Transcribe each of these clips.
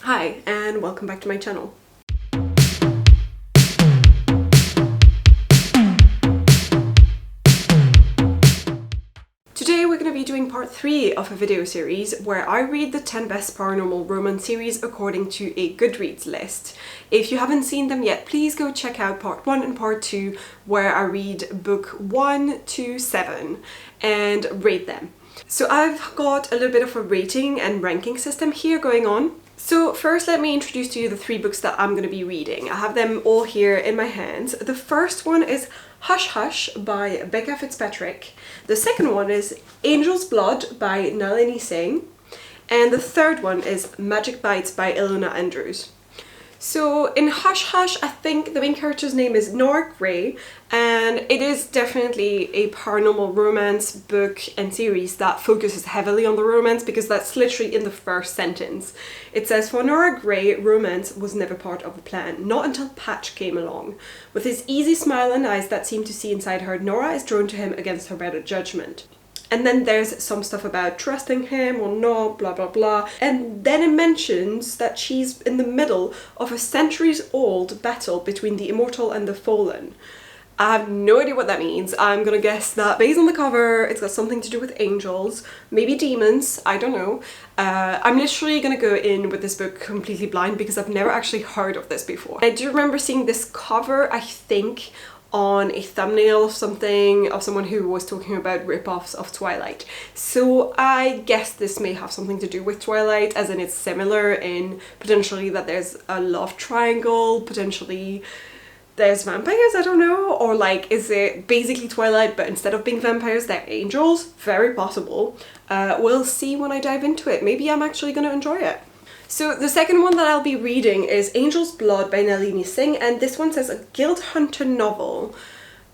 Hi, and welcome back to my channel. Today we're going to be doing part 3 of a video series where I read the 10 best paranormal romance series according to a Goodreads list. If you haven't seen them yet, please go check out part 1 and part 2 where I read book 1 to 7 and rate them. So I've got a little bit of a rating and ranking system here going on. So first let me introduce to you the 3 books that I'm going to be reading. I have them all here in my hands. The first one is Hush Hush by Becca Fitzpatrick. The second one is Angel's Blood by Nalini Singh. And the third one is Magic Bites by Ilona Andrews. So in Hush Hush, I think the main character's name is Nora Gray, and it is definitely a paranormal romance book and series that focuses heavily on the romance, because that's literally in the first sentence. It says, for Nora Gray, romance was never part of the plan, not until Patch came along. With his easy smile and eyes that seem to see inside her, Nora is drawn to him against her better judgment. And then there's some stuff about trusting him or not, blah blah blah. And then it mentions that she's in the middle of a centuries-old battle between the immortal and the fallen. I have no idea what that means. I'm gonna guess that based on the cover, it's got something to do with angels, maybe demons, I don't know. I'm literally gonna go in with this book completely blind because I've never actually heard of this before. I do remember seeing this cover, I think, on a thumbnail of something, of someone who was talking about rip-offs of Twilight. So I guess this may have something to do with Twilight, as in it's similar in potentially that there's a love triangle, potentially there's vampires, I don't know, or like is it basically Twilight but instead of being vampires they're angels? Very possible. We'll see when I dive into it. Maybe I'm actually gonna enjoy it. So the second one that I'll be reading is Angel's Blood by Nalini Singh, and this one says a guild hunter novel.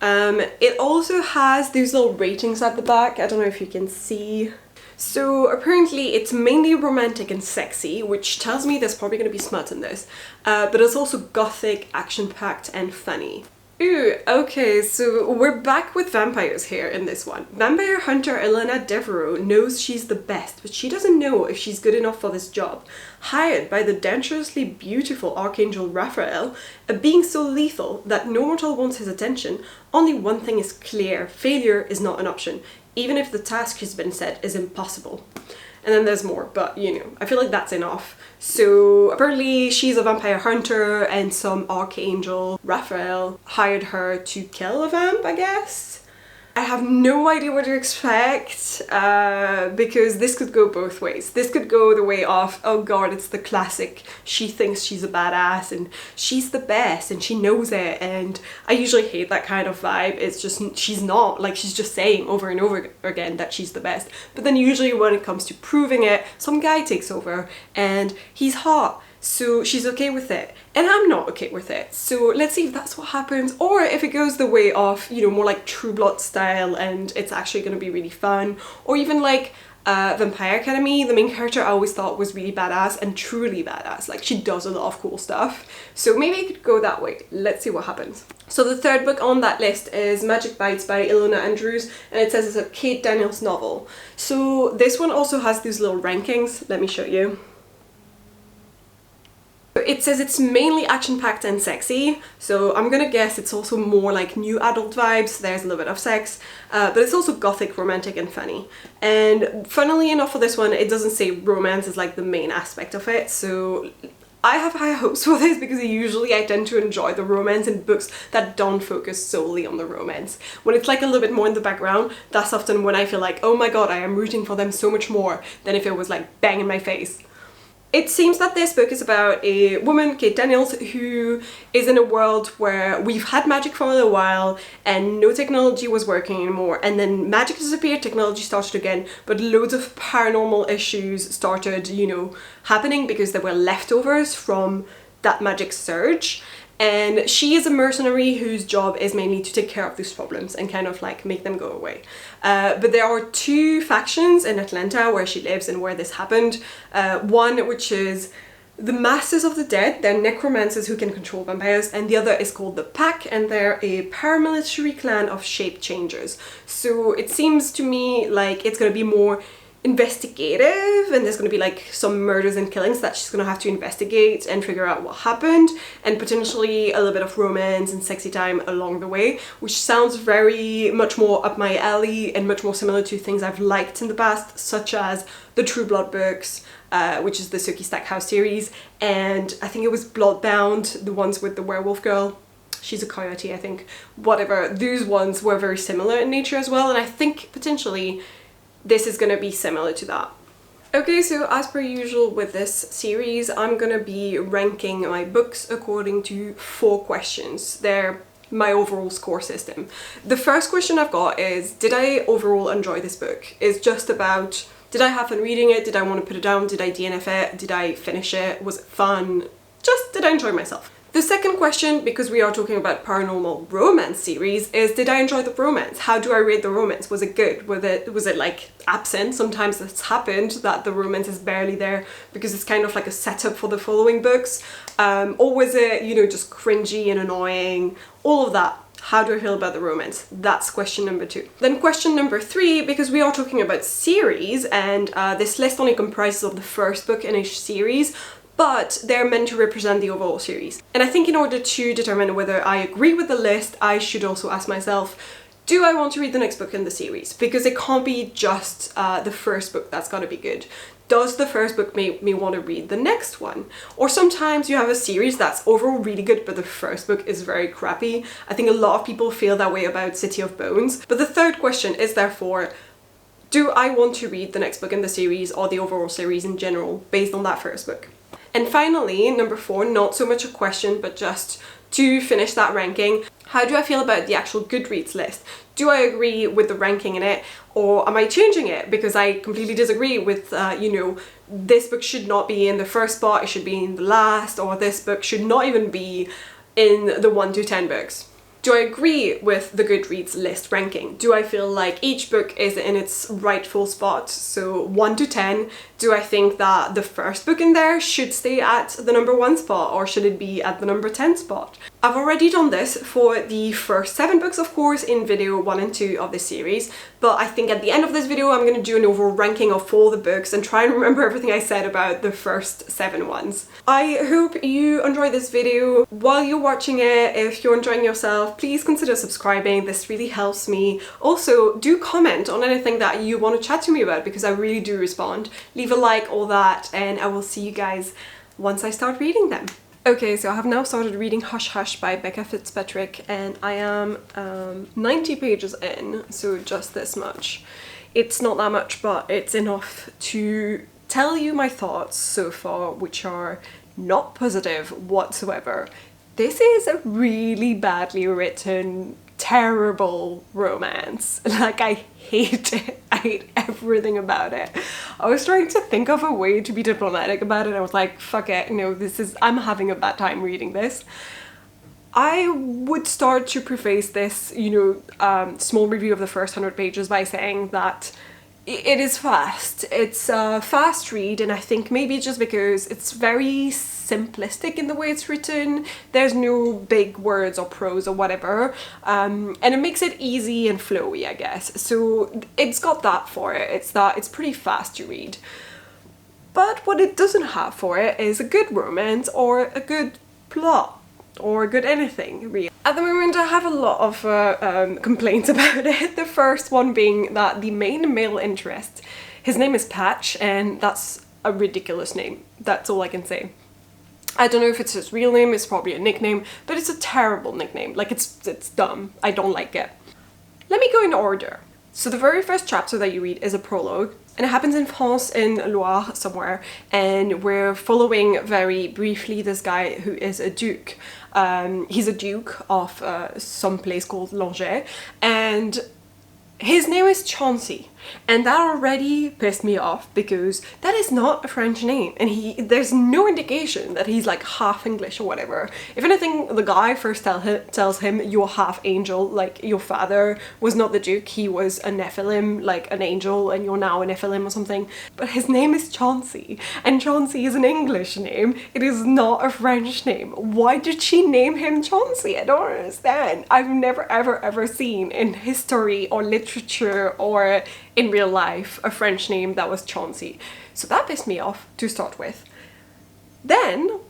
It also has these little ratings at the back, I don't know if you can see. So apparently it's mainly romantic and sexy, which tells me there's probably going to be smut in this, but it's also gothic, action-packed and funny. Ooh, okay, so we're back with vampires here in this one. Vampire hunter Elena Devereaux knows she's the best, but she doesn't know if she's good enough for this job. Hired by the dangerously beautiful Archangel Raphael, a being so lethal that no mortal wants his attention, only one thing is clear: failure is not an option, even if the task has been set is impossible. And then there's more, but you know, I feel like that's enough. So apparently she's a vampire hunter and some archangel, Raphael, hired her to kill a vamp, I guess? I have no idea what to expect, because this could go both ways. This could go the way of, oh god, it's the classic, she thinks she's a badass and she's the best and she knows it, and I usually hate that kind of vibe. It's just, she's not, like she's just saying over and over again that she's the best. But then usually when it comes to proving it, some guy takes over and he's hot. So she's okay with it, and I'm not okay with it. So let's see if that's what happens, or if it goes the way of, you know, more like True Blood style and it's actually going to be really fun, or even like Vampire Academy. The main character I always thought was really badass and truly badass, like she does a lot of cool stuff. So maybe it could go that way. Let's see what happens. So the third book on that list is Magic Bites by Ilona Andrews, and it says it's a Kate Daniels novel. So this one also has these little rankings. Let me show you. It says it's mainly action-packed and sexy, so I'm gonna guess it's also more like new adult vibes. There's a little bit of sex, but it's also gothic, romantic and funny. And funnily enough for this one, it doesn't say romance is like the main aspect of it, so I have high hopes for this because usually I tend to enjoy the romance in books that don't focus solely on the romance. When it's like a little bit more in the background, that's often when I feel like, oh my god, I am rooting for them so much more than if it was like bang in my face. It seems that this book is about a woman, Kate Daniels, who is in a world where we've had magic for a little while and no technology was working anymore, and then magic disappeared, technology started again, but loads of paranormal issues started, you know, happening because there were leftovers from that magic surge. And she is a mercenary whose job is mainly to take care of these problems and kind of like make them go away. But there are 2 factions in Atlanta where she lives and where this happened. One which is the Masters of the Dead, they're necromancers who can control vampires, and the other is called the Pack, and they're a paramilitary clan of shape changers. So it seems to me like it's gonna be more investigative, and there's going to be like some murders and killings that she's going to have to investigate and figure out what happened, and potentially a little bit of romance and sexy time along the way, which sounds very much more up my alley and much more similar to things I've liked in the past, such as the True Blood books, which is the Sookie Stackhouse series, and I think it was Bloodbound, the ones with the werewolf girl. She's a coyote, I think. Whatever, those ones were very similar in nature as well, and I think potentially this is going to be similar to that. Okay, so as per usual with this series, I'm going to be ranking my books according to 4 questions. They're my overall score system. The first question I've got is, did I overall enjoy this book? It's just about, did I have fun reading it? Did I want to put it down? Did I DNF it? Did I finish it? Was it fun? Just, did I enjoy myself? The second question, because we are talking about paranormal romance series, is did I enjoy the romance? How do I rate the romance? Was it good? Was it like absent? Sometimes it's happened that the romance is barely there because it's kind of like a setup for the following books. Or was it, you know, just cringy and annoying? All of that. How do I feel about the romance? That's question number 2. Then question number 3, because we are talking about series, and this list only comprises of the first book in each series, but they're meant to represent the overall series. And I think in order to determine whether I agree with the list, I should also ask myself, do I want to read the next book in the series? Because it can't be just the first book that's gotta be good. Does the first book make me want to read the next one? Or sometimes you have a series that's overall really good, but the first book is very crappy. I think a lot of people feel that way about City of Bones. But the third question is therefore, do I want to read the next book in the series or the overall series in general based on that first book? And finally, number 4, not so much a question, but just to finish that ranking, how do I feel about the actual Goodreads list? Do I agree with the ranking in it, or am I changing it because I completely disagree with, you know, this book should not be in the first spot, it should be in the last, or this book should not even be in the 1 to 10 books? Do I agree with the Goodreads list ranking? Do I feel like each book is in its rightful spot? So 1 to 10, do I think that the first book in there should stay at the number 1 spot, or should it be at the number 10 spot? I've already done this for the first 7 books, of course, in video 1 and 2 of this series, but I think at the end of this video I'm going to do an overall ranking of all the books and try and remember everything I said about the first 7 ones. I hope you enjoyed this video. While you're watching it, if you're enjoying yourself, please consider subscribing. This really helps me. Also, do comment on anything that you want to chat to me about, because I really do respond. Leave a like, all that, and I will see you guys once I start reading them. Okay, so I have now started reading Hush Hush by Becca Fitzpatrick, and I am 90 pages in, so just this much. It's not that much, but it's enough to tell you my thoughts so far, which are not positive whatsoever. This is a really badly written, terrible romance. Like, I hate it. I hate everything about it. I was trying to think of a way to be diplomatic about it. I was like, fuck it, no, I'm having a bad time reading this. I would start to preface this, you know, small review of the first 100 pages by saying that it is fast. It's a fast read, and I think maybe just because it's very simplistic in the way it's written. There's no big words or prose or whatever, and it makes it easy and flowy, I guess. So it's got that for it. It's pretty fast to read. But what it doesn't have for it is a good romance or a good plot or a good anything, really. At the moment I have a lot of complaints about it. The first one being that the main male interest, his name is Patch, and that's a ridiculous name. That's all I can say. I don't know if it's his real name, it's probably a nickname, but it's a terrible nickname. Like, it's dumb. I don't like it. Let me go in order. So the very first chapter that you read is a prologue, and it happens in France, in Loire somewhere, and we're following very briefly this guy who is a duke. He's a duke of some place called Langeais, and his name is Chauncey, and that already pissed me off because that is not a French name, and there's no indication that he's like half English or whatever. If anything, the guy first tells him, you're half angel, like your father was not the duke, he was a Nephilim, like an angel, and you're now a Nephilim or something. But his name is Chauncey, and Chauncey is an English name, it is not a French name. Why did she name him Chauncey? I don't understand. I've never ever seen in history or literature or in real life a French name that was Chauncey. So that pissed me off to start with. Then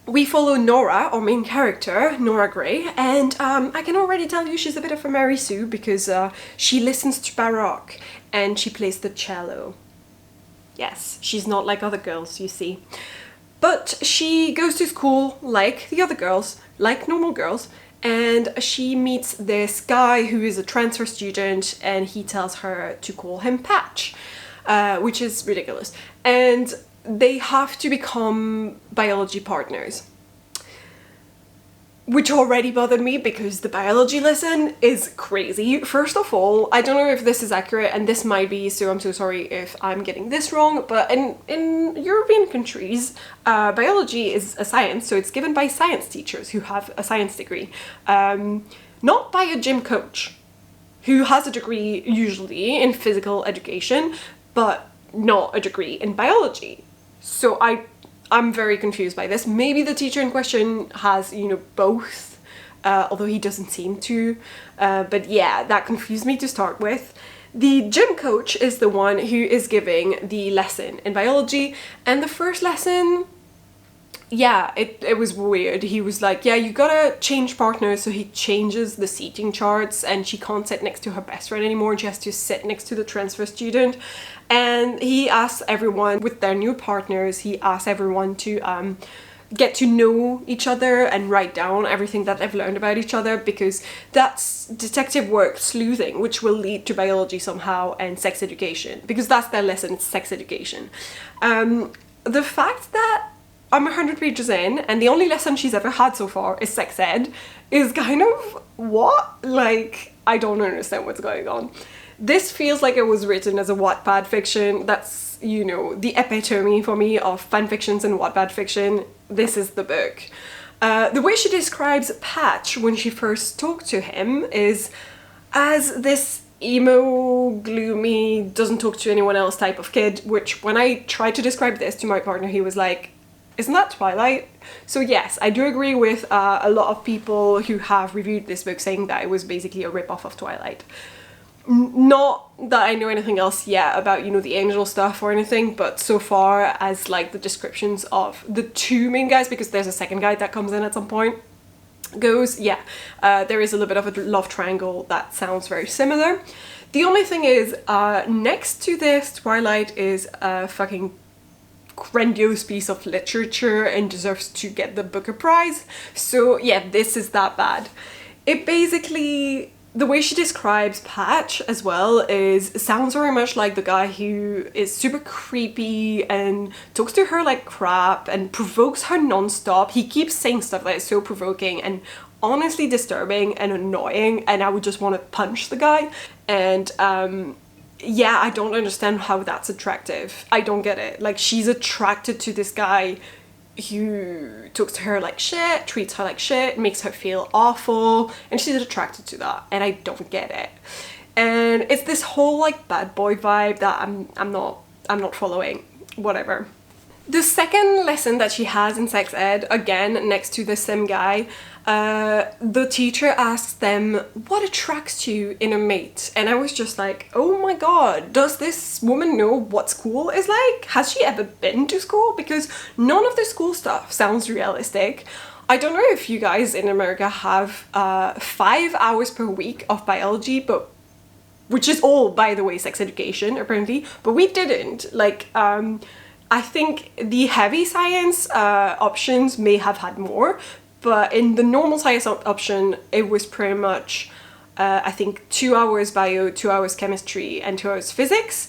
we follow Nora, our main character, Nora Gray, and I can already tell you she's a bit of a Mary Sue because she listens to Baroque and she plays the cello. Yes, she's not like other girls, you see. But she goes to school like the other girls, like normal girls, and she meets this guy who is a transfer student, and he tells her to call him Patch, which is ridiculous. And they have to become biology partners, which already bothered me because the biology lesson is crazy. First of all, I don't know if this is accurate, and this might be, so I'm so sorry if I'm getting this wrong, but in European countries, biology is a science, so it's given by science teachers who have a science degree, not by a gym coach who has a degree usually in physical education, but not a degree in biology. So I'm very confused by this. Maybe the teacher in question has, you know, both, although he doesn't seem to. But yeah, that confused me to start with. The gym coach is the one who is giving the lesson in biology, and the first lesson, yeah, it was weird. He was like, yeah, you gotta change partners, so he changes the seating charts, and she can't sit next to her best friend anymore, and she has to sit next to the transfer student. And he asks everyone, with their new partners, he asks everyone to get to know each other and write down everything that they've learned about each other, because that's detective work, sleuthing, which will lead to biology somehow, and sex education, because that's their lesson, sex education. The fact that I'm 100 pages in and the only lesson she's ever had so far is sex ed is kind of, what? Like, I don't understand what's going on. This feels like it was written as a Wattpad fiction. That's, you know, the epitome for me of fanfictions and Wattpad fiction. This is the book. The way she describes Patch when she first talked to him is as this emo, gloomy, doesn't talk to anyone else type of kid, which when I tried to describe this to my partner, he was like, isn't that Twilight? So yes, I do agree with a lot of people who have reviewed this book saying that it was basically a rip-off of Twilight. Not that I know anything else yet about, you know, the angel stuff or anything, but so far as like the descriptions of the two main guys, because there's a second guy that comes in at some point, goes, yeah, there is a little bit of a love triangle that sounds very similar. The only thing is, next to this, Twilight is a fucking grandiose piece of literature and deserves to get the Booker Prize. So yeah, this is that bad. It basically, the way she describes Patch as well sounds very much like the guy who is super creepy and talks to her like crap and provokes her non-stop. He keeps saying stuff that is so provoking and honestly disturbing and annoying, and I would just want to punch the guy. And yeah, I don't understand how that's attractive. I don't get it. Like, she's attracted to this guy who talks to her like shit, treats her like shit, makes her feel awful, and she's attracted to that, and I don't get it. And it's this whole like bad boy vibe that I'm not following. Whatever. The second lesson that she has in sex ed, again next to the sim guy, the teacher asks them, what attracts you in a mate? And I was just like, oh my god, does this woman know what school is like? Has she ever been to school? Because none of the school stuff sounds realistic. I don't know if you guys in America have 5 hours per week of biology, but which is all, by the way, sex education apparently, but we didn't. Like, I think the heavy science options may have had more, but in the normal science option, it was pretty much, I think, 2 hours bio, 2 hours chemistry, and 2 hours physics.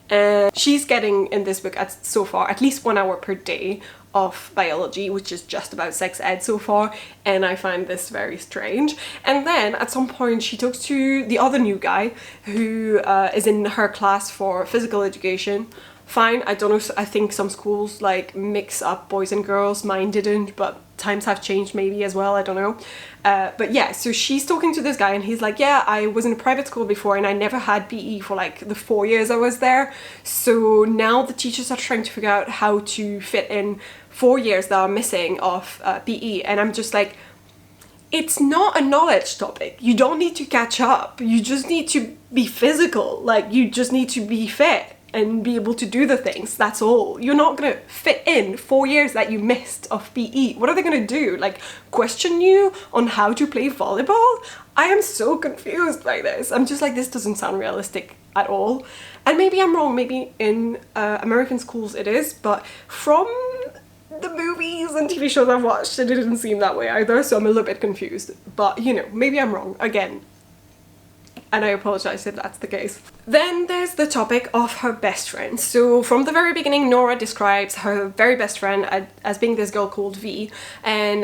And she's getting, in this book, so far, at least 1 hour per day of biology, which is just about sex ed so far, and I find this very strange. And then, at some point, she talks to the other new guy, who is in her class for physical education. Fine, I don't know, I think some schools like mix up boys and girls, mine didn't, but times have changed maybe as well, I don't know. But yeah, so she's talking to this guy and he's like, yeah, I was in a private school before and I never had PE for like the 4 years I was there. So now the teachers are trying to figure out how to fit in 4 years that are missing of PE. And I'm just like, it's not a knowledge topic. You don't need to catch up. You just need to be physical. Like, you just need to be fit and be able to do the things. That's all. You're not gonna fit in 4 years that you missed of PE. What are they gonna do? Like, question you on how to play volleyball? I am so confused by this. I'm just like, this doesn't sound realistic at all. And maybe I'm wrong. Maybe in American schools it is, but from the movies and TV shows I've watched, it didn't seem that way either, so I'm a little bit confused. But, you know, maybe I'm wrong. Again, and I apologise if that's the case. Then there's the topic of her best friend. So from the very beginning, Nora describes her very best friend as being this girl called V, and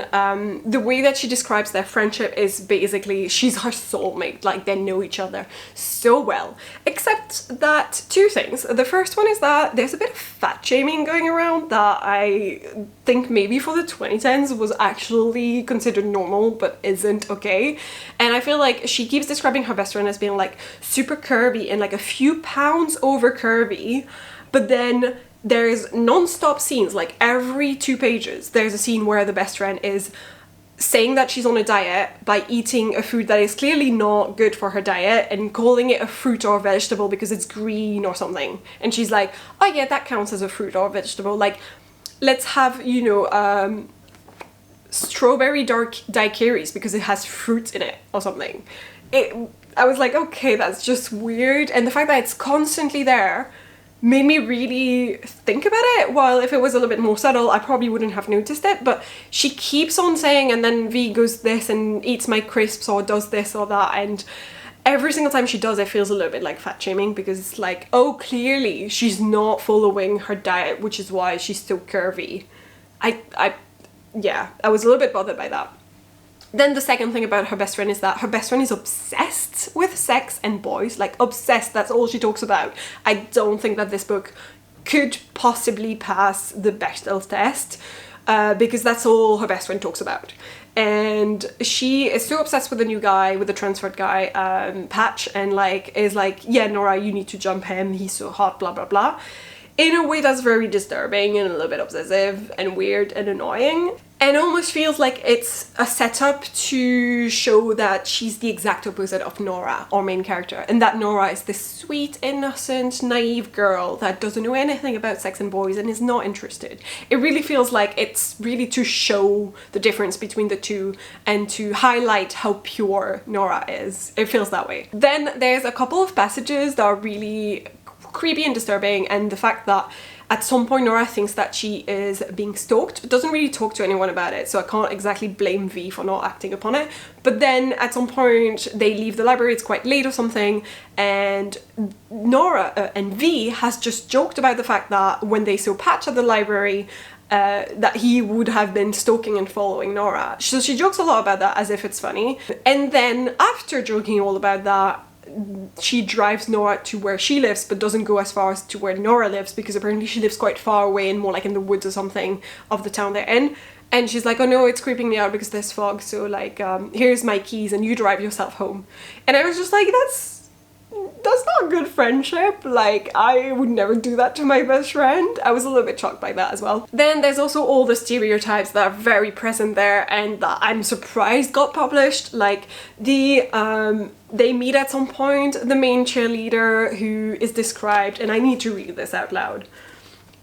the way that she describes their friendship is basically she's her soulmate, like they know each other so well. Except that two things. The first one is that there's a bit of fat shaming going around that I think maybe for the 2010s was actually considered normal but isn't okay. And I feel like she keeps describing her best friend as being like super curvy and like a few pounds over curvy, but then there's non-stop scenes, like every 2 pages there's a scene where the best friend is saying that she's on a diet by eating a food that is clearly not good for her diet and calling it a fruit or vegetable because it's green or something, and she's like, oh yeah, that counts as a fruit or vegetable, like let's have, you know, strawberry daiquiris because it has fruit in it or something. I was like, okay, that's just weird. And the fact that it's constantly there made me really think about it, while if it was a little bit more subtle, I probably wouldn't have noticed it. But she keeps on saying, and then V goes this and eats my crisps or does this or that, and every single time she does it feels a little bit like fat shaming, because it's like, oh, clearly she's not following her diet, which is why she's so curvy. Yeah, I was a little bit bothered by that. Then the second thing about her best friend is that her best friend is obsessed with sex and boys, like obsessed, that's all she talks about. I don't think that this book could possibly pass the Bechdel test, because that's all her best friend talks about. And she is so obsessed with the new guy, with the transferred guy, Patch, and like is like, yeah, Nora, you need to jump him, he's so hot, blah blah blah, in a way that's very disturbing and a little bit obsessive and weird and annoying. And almost feels like it's a setup to show that she's the exact opposite of Nora, our main character, and that Nora is this sweet, innocent, naive girl that doesn't know anything about sex and boys and is not interested. It really feels like it's really to show the difference between the two and to highlight how pure Nora is. It feels that way. Then there's a couple of passages that are really creepy and disturbing, and the fact that at some point Nora thinks that she is being stalked, but doesn't really talk to anyone about it, so I can't exactly blame V for not acting upon it. But then at some point they leave the library, it's quite late or something, and Nora and V has just joked about the fact that when they saw Patch at the library, that he would have been stalking and following Nora. So she jokes a lot about that as if it's funny. And then after joking all about that, she drives Nora to where she lives, but doesn't go as far as to where Nora lives, because apparently she lives quite far away and more like in the woods or something of the town they're in. And she's like, oh no, it's creeping me out because there's fog, so like, here's my keys and you drive yourself home. And I was just like, that's not good friendship. Like, I would never do that to my best friend. I was a little bit shocked by that as well. Then there's also all the stereotypes that are very present there and that I'm surprised got published. Like they meet at some point, the main cheerleader, who is described, and I need to read this out loud.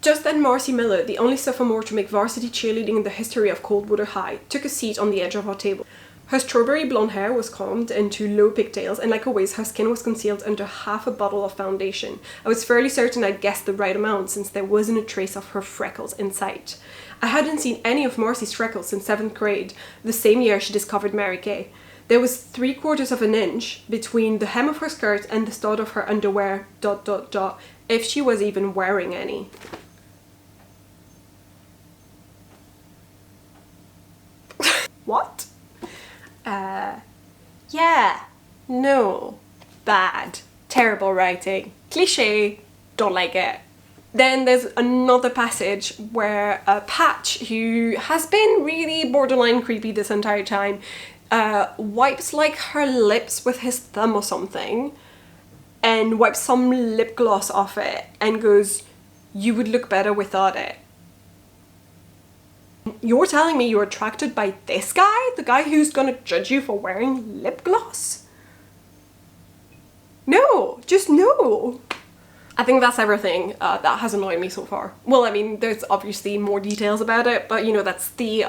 Just then Marcy Miller, the only sophomore to make varsity cheerleading in the history of Coldwater High, took a seat on the edge of our table. Her strawberry blonde hair was combed into low pigtails, and like always, her skin was concealed under half a bottle of foundation. I was fairly certain I'd guessed the right amount, since there wasn't a trace of her freckles in sight. I hadn't seen any of Marcy's freckles since 7th grade, the same year she discovered Mary Kay. There was 3/4 of an inch between the hem of her skirt and the start of her underwear, ... if she was even wearing any. What? Yeah, no, bad, terrible writing, cliche, don't like it. Then there's another passage where Patch, who has been really borderline creepy this entire time, wipes like her lips with his thumb or something, and wipes some lip gloss off it and goes, "You would look better without it." You're telling me you're attracted by this guy? The guy who's gonna judge you for wearing lip gloss? No, just no. I think that's everything that has annoyed me so far. Well, I mean, there's obviously more details about it, but you know, that's the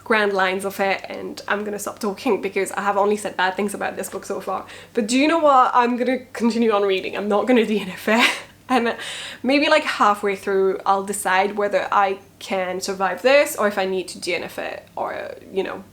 grand lines of it, and I'm gonna stop talking because I have only said bad things about this book so far. But do you know what? I'm gonna continue on reading. I'm not gonna DNF it. And maybe like halfway through, I'll decide whether I can survive this or if I need to DNF it, or, you know.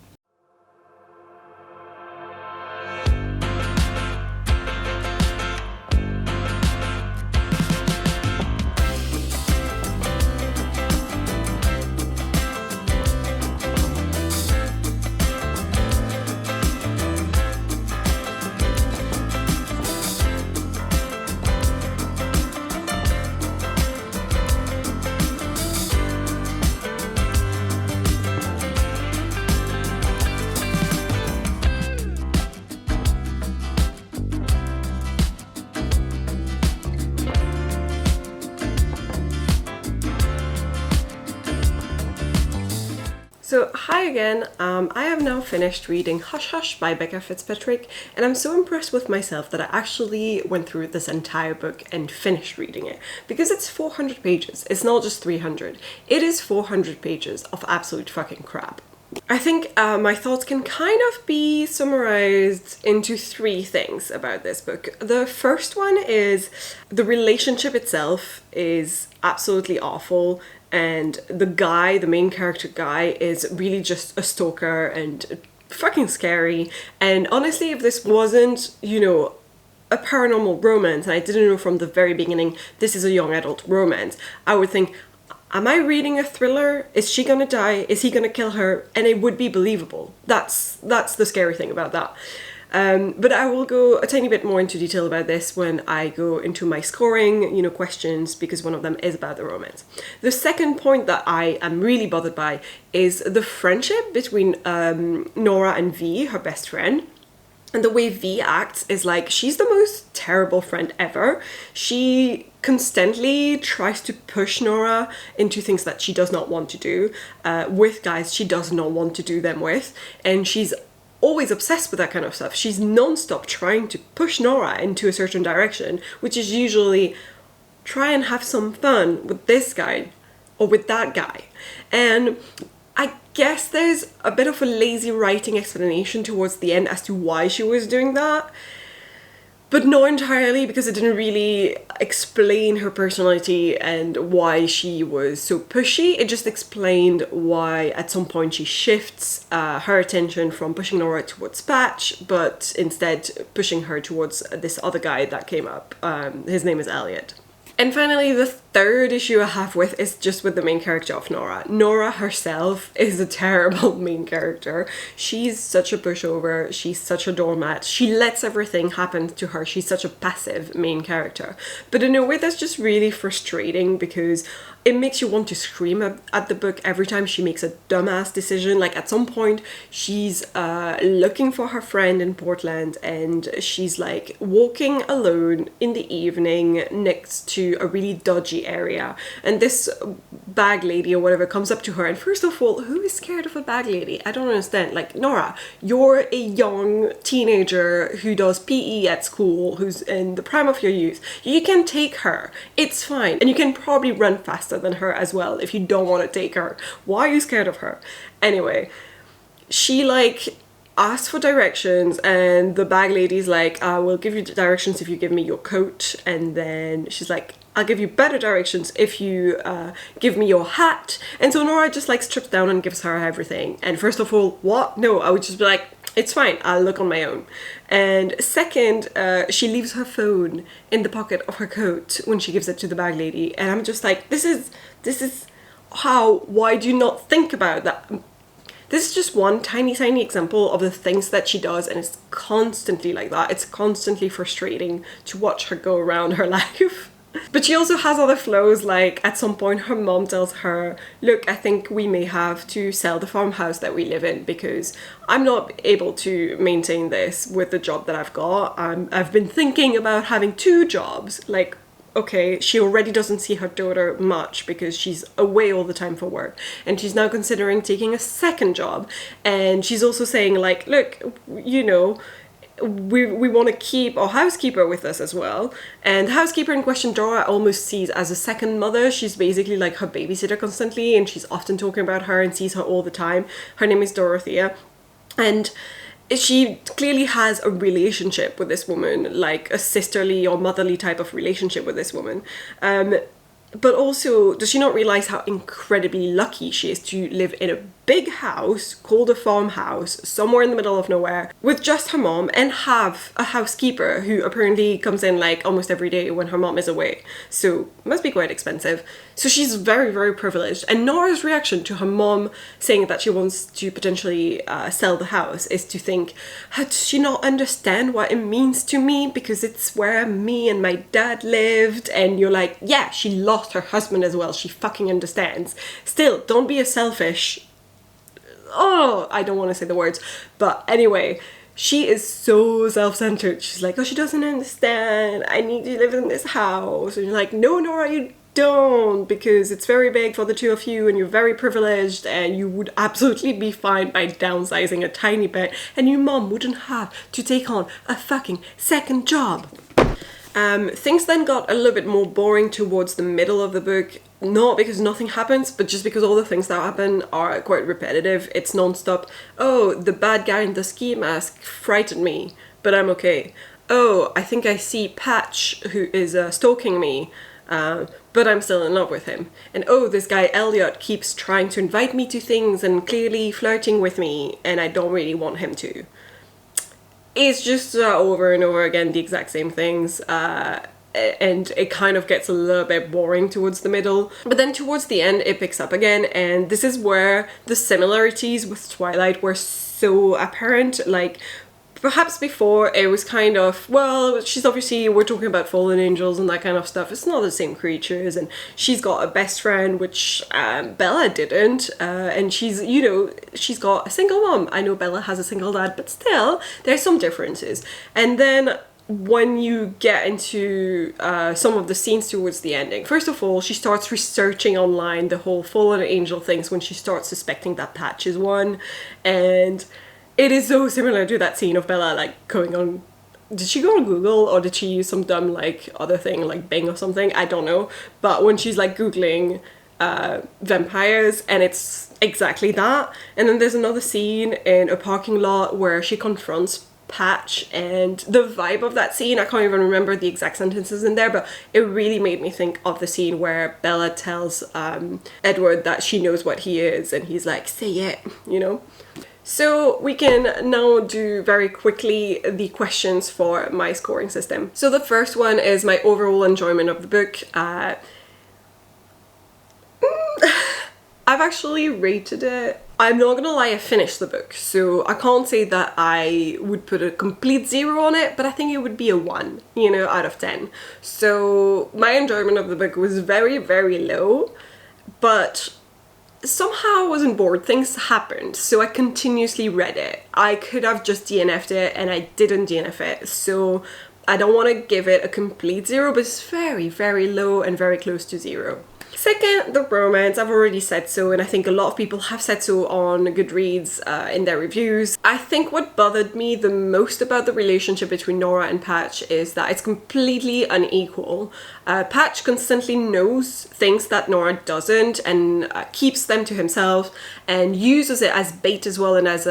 So hi again, I have now finished reading Hush Hush by Becca Fitzpatrick, and I'm so impressed with myself that I actually went through this entire book and finished reading it, because it's 400 pages. It's not just 300. It is 400 pages of absolute fucking crap. I think my thoughts can kind of be summarized into 3 things about this book. The first one is the relationship itself is absolutely awful, and the guy, the main character guy, is really just a stalker and fucking scary. And honestly, if this wasn't, you know, a paranormal romance, and I didn't know from the very beginning this is a young adult romance, I would think, am I reading a thriller? Is she gonna die? Is he gonna kill her? And it would be believable. That's the scary thing about that. But I will go a tiny bit more into detail about this when I go into my scoring, you know, questions, because one of them is about the romance. The second point that I am really bothered by is the friendship between Nora and V, her best friend. And the way V acts is like, she's the most terrible friend ever. She constantly tries to push Nora into things that she does not want to do, with guys she does not want to do them with, and she's always obsessed with that kind of stuff. She's non-stop trying to push Nora into a certain direction, which is usually try and have some fun with this guy or with that guy. And I guess there's a bit of a lazy writing explanation towards the end as to why she was doing that, but not entirely, because it didn't really explain her personality and why she was so pushy. It just explained why at some point she shifts her attention from pushing Nora towards Patch, but instead pushing her towards this other guy that came up. His name is Elliot. And finally, the third issue I have with is just with the main character of Nora. Nora herself is a terrible main character. She's such a pushover, she's such a doormat, she lets everything happen to her, she's such a passive main character. But in a way that's just really frustrating, because it makes you want to scream at the book every time she makes a dumbass decision. Like at some point she's looking for her friend in Portland, and she's like walking alone in the evening next to a really dodgy area, and this bag lady or whatever comes up to her, and first of all, who is scared of a bag lady? I don't understand. Like, Nora, you're a young teenager who does PE at school, who's in the prime of your youth. You can take her, it's fine, and you can probably run faster than her as well if you don't want to take her. Why are you scared of her? Anyway, she like asks for directions, and the bag lady's like, I will give you directions if you give me your coat. And then she's like, I'll give you better directions if you give me your hat. And so Nora just like strips down and gives her everything. And first of all, what? No, I would just be like, it's fine, I'll look on my own. And second, she leaves her phone in the pocket of her coat when she gives it to the bag lady. And I'm just like, this is why do you not think about that? This is just one tiny example of the things that she does, and it's constantly like that. It's constantly frustrating to watch her go around her life. But she also has other flows, like at some point her mom tells her, look, I think we may have to sell the farmhouse that we live in because I'm not able to maintain this with the job that I've got. I've been thinking about having 2 jobs. Like, okay, she already doesn't see her daughter much because she's away all the time for work, and she's now considering taking a second job. And she's also saying like, look, you know, we want to keep our housekeeper with us as well. And the housekeeper in question, Dora almost sees as a second mother. She's basically like her babysitter constantly, and she's often talking about her and sees her all the time. Her name is Dorothea, and she clearly has a relationship with this woman, like a sisterly or motherly type of relationship with this woman. But also, does she not realize how incredibly lucky she is to live in a big house called a farmhouse somewhere in the middle of nowhere with just her mom, and have a housekeeper who apparently comes in like almost every day when her mom is away? So must be quite expensive. So she's very, very privileged. And Nora's reaction to her mom saying that she wants to potentially sell the house is to think, does she not understand what it means to me, because it's where me and my dad lived? And you're like, yeah, she lost her husband as well, she fucking understands. Still, don't be a selfish, oh, I don't want to say the words, but anyway, she is so self-centered. She's like, oh, she doesn't understand, I need to live in this house. And you're like, no, Nora, you don't, because it's very big for the two of you and you're very privileged, and you would absolutely be fine by downsizing a tiny bit, and your mom wouldn't have to take on a fucking second job. Things then got a little bit more boring towards the middle of the book, not because nothing happens, but just because all the things that happen are quite repetitive. It's non-stop. Oh, the bad guy in the ski mask frightened me, but I'm okay. Oh, I think I see Patch, who is stalking me, but I'm still in love with him. And oh, this guy Elliot keeps trying to invite me to things and clearly flirting with me, and I don't really want him to. It's just over and over again the exact same things, and it kind of gets a little bit boring towards the middle. But then towards the end it picks up again, and this is where the similarities with Twilight were so apparent. Like, perhaps before it was kind of, well, she's obviously, we're talking about fallen angels and that kind of stuff, it's not the same creatures, and she's got a best friend, which Bella didn't, and she's, you know, she's got a single mom. I know Bella has a single dad, but still, there's some differences. And then when you get into some of the scenes towards the ending, first of all, she starts researching online the whole fallen angel things when she starts suspecting that Patch is one, and it is so similar to that scene of Bella like going on, did she go on Google or did she use some dumb like other thing like Bing or something, I don't know, but when she's like googling vampires, and it's exactly that. And then there's another scene in a parking lot where she confronts Patch, and the vibe of that scene, I can't even remember the exact sentences in there, but it really made me think of the scene where Bella tells Edward that she knows what he is, and he's like, say it, you know. So we can now do very quickly the questions for my scoring system. So the first one is my overall enjoyment of the book. I've actually rated it. I'm not gonna lie, I finished the book, so I can't say that I would put a complete 0 on it, but I think it would be a 1, you know, out of 10. So my enjoyment of the book was very, very low, but somehow I wasn't bored. Things happened, so I continuously read it. I could have just DNF'd it, and I didn't DNF it, so I don't want to give it a complete 0, but it's very, very low and very close to 0. Second, the romance. I've already said so, and I think a lot of people have said so on Goodreads in their reviews. I think what bothered me the most about the relationship between Nora and Patch is that it's completely unequal. Patch constantly knows things that Nora doesn't, and keeps them to himself, and uses it as bait as well, and as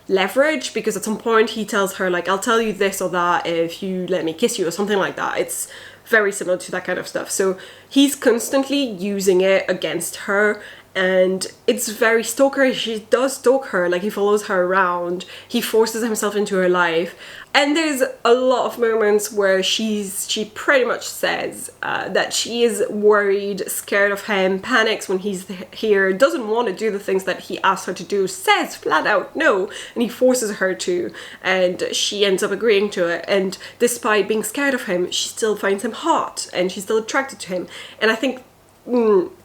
leverage, because at some point he tells her like, I'll tell you this or that if you let me kiss you, or something like that. It's very similar to that kind of stuff. So he's constantly using it against her, and it's very stalkerish. He does stalk her, like he follows her around, he forces himself into her life. And there's a lot of moments where she pretty much says that she is worried, scared of him, panics when he's here, doesn't want to do the things that he asks her to do, says flat out no, and he forces her to, and she ends up agreeing to it. And despite being scared of him, she still finds him hot, and she's still attracted to him. And I think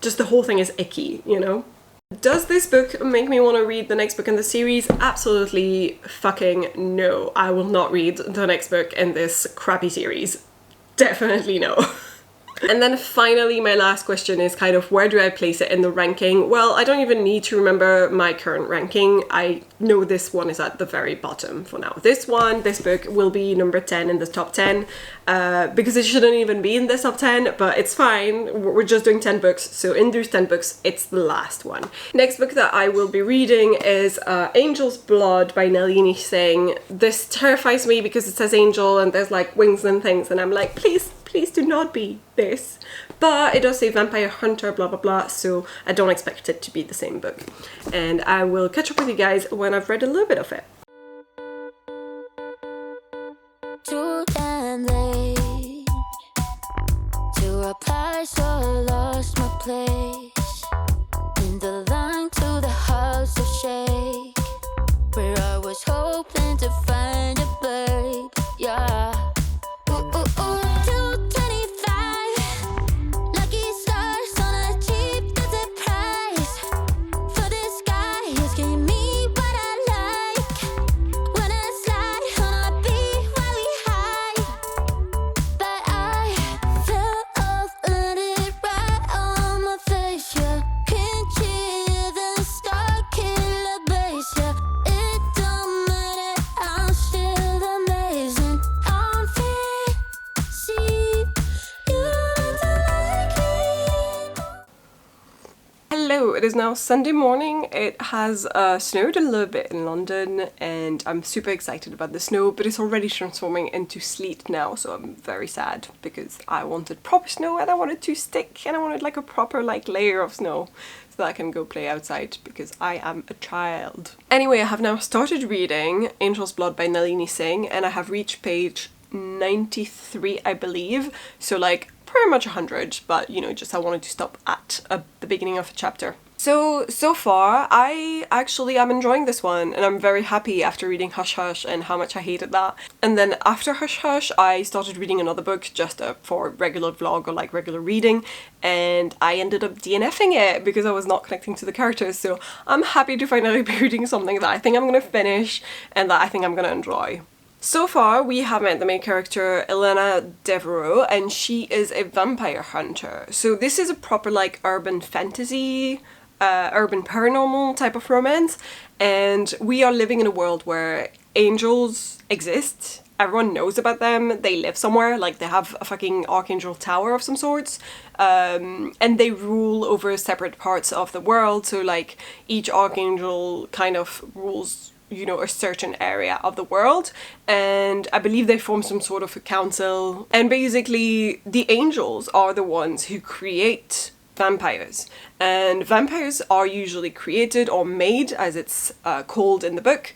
just the whole thing is icky, you know? Does this book make me want to read the next book in the series? Absolutely fucking no. I will not read the next book in this crappy series. Definitely no. And then finally, my last question is kind of where do I place it in the ranking? Well, I don't even need to remember my current ranking. I know this one is at the very bottom for now. This book will be number 10 in the top 10 because it shouldn't even be in the top 10, but it's fine. We're just doing 10 books. So in those 10 books, it's the last one. Next book that I will be reading is Angel's Blood by Malin. This terrifies me because it says angel and there's like wings and things, and I'm like, please do not be this. But it does say vampire hunter, blah blah blah, so I don't expect it to be the same book. And I will catch up with you guys when I've read a little bit of it. Too late to reply, so I lost my place in the line to the house of shake, where I was hoping to find a babe, yeah. It is now Sunday morning. It has snowed a little bit in London and I'm super excited about the snow, but it's already transforming into sleet now, so I'm very sad because I wanted proper snow and I wanted to stick and I wanted like a proper like layer of snow so that I can go play outside because I am a child. Anyway, I have now started reading Angel's Blood by Nalini Singh and I have reached page 93, I believe, so like pretty much 100, but you know, just I wanted to stop at the beginning of a chapter. So far, I actually am enjoying this one and I'm very happy after reading Hush Hush and how much I hated that. And then after Hush Hush, I started reading another book just for regular vlog or like regular reading, and I ended up DNFing it because I was not connecting to the characters. So I'm happy to finally be reading something that I think I'm gonna finish and that I think I'm gonna enjoy. So far, we have met the main character, Elena Devereaux, and she is a vampire hunter. So this is a proper like urban fantasy, urban paranormal type of romance, and we are living in a world where angels exist. Everyone knows about them. They live somewhere, like they have a fucking archangel tower of some sorts, and they rule over separate parts of the world. So like each archangel kind of rules, you know, a certain area of the world, and I believe they form some sort of a council, and basically the angels are the ones who create vampires, and vampires are usually created or made, as it's called in the book,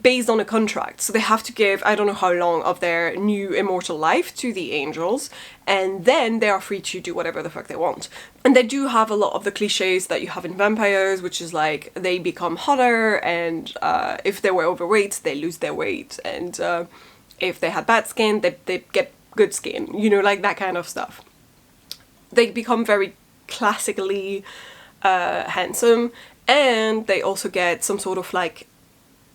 based on a contract. So they have to give I don't know how long of their new immortal life to the angels, and then they are free to do whatever the fuck they want. And they do have a lot of the cliches that you have in vampires, which is like they become hotter, and if they were overweight they lose their weight, and if they had bad skin they get good skin, you know, like that kind of stuff. They become very classically handsome, and they also get some sort of like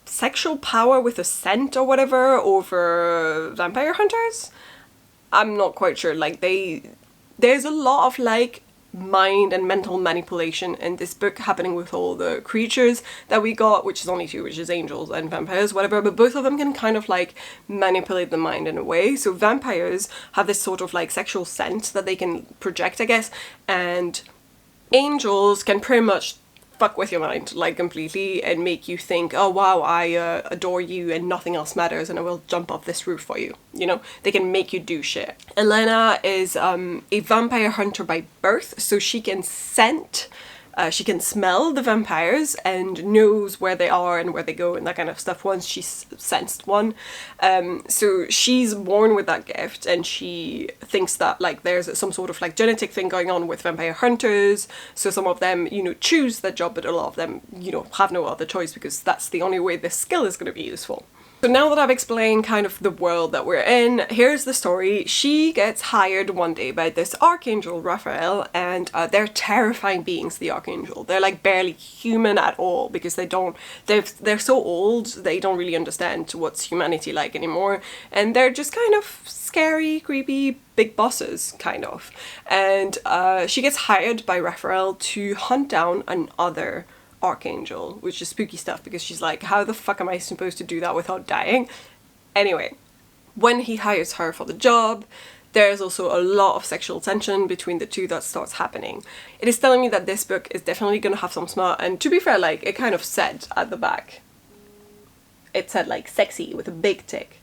sexual power with a scent or whatever over vampire hunters. I'm not quite sure, like there's a lot of like mind and mental manipulation in this book happening with all the creatures that we got, which is only two, which is angels and vampires, whatever, but both of them can kind of like manipulate the mind in a way. So vampires have this sort of like sexual scent that they can project, I guess, and angels can pretty much fuck with your mind like completely and make you think, oh wow, I adore you and nothing else matters and I will jump off this roof for you. You know, they can make you do shit. Elena is a vampire hunter by birth, so she can scent, she can smell the vampires and knows where they are and where they go and that kind of stuff once she's sensed one. So she's born with that gift, and she thinks that like there's some sort of like genetic thing going on with vampire hunters. So some of them, you know, choose that job, but a lot of them, you know, have no other choice because that's the only way this skill is going to be useful. So now that I've explained kind of the world that we're in, here's the story. She gets hired one day by this archangel, Raphael, and they're terrifying beings, the archangel. They're like barely human at all because they're so old, they don't really understand what's humanity like anymore. And they're just kind of scary, creepy, big bosses, kind of. And she gets hired by Raphael to hunt down another archangel, which is spooky stuff because she's like, how the fuck am I supposed to do that without dying? Anyway, when he hires her for the job, there's also a lot of sexual tension between the two that starts happening. It is telling me that this book is definitely gonna have some smut, and to be fair, like, it kind of said at the back. It said like sexy with a big tick.